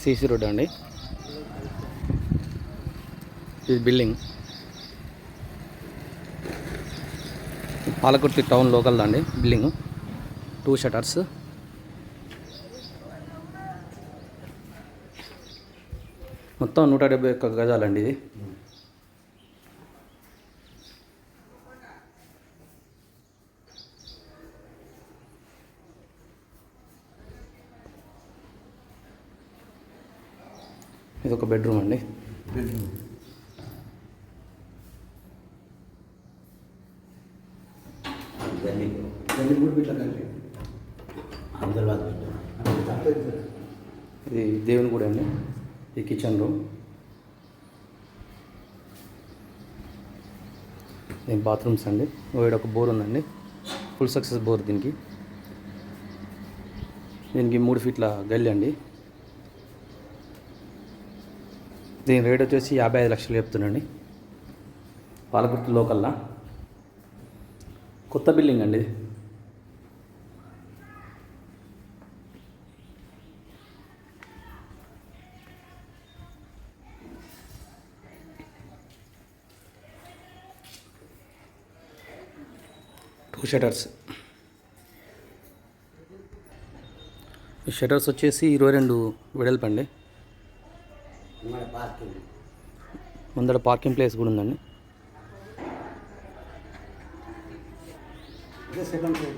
CC road అండి. ఇది building Palakurthi town local అండి. Building 2 shutters. మొత్తం 171 గజాలండి ఇది. ఇది ఒక బెడ్రూమ్ అండి. ఇది దేవుని గుడి అండి. ఈ కిచెన్ రూమ్. దీని బాత్రూమ్స్ అండి. ఇక్కడ ఒక బోర్ ఉందండి. ఫుల్ సక్సెస్ బోర్ దీనికి 3 ఫీట్ల గల్లి అండి. దీని రేట్ వచ్చేసి 55 లక్షలు చెప్తున్నాండి. పాలకుర్తి లోకల్లా కొత్త బిల్డింగ్ అండి. Two shutters. ఈ షటర్స్ వచ్చేసి 22 వెడల్పు అండి. ముందర పార్కింగ్ ప్లేస్ కూడా ఉందండి. Second floor.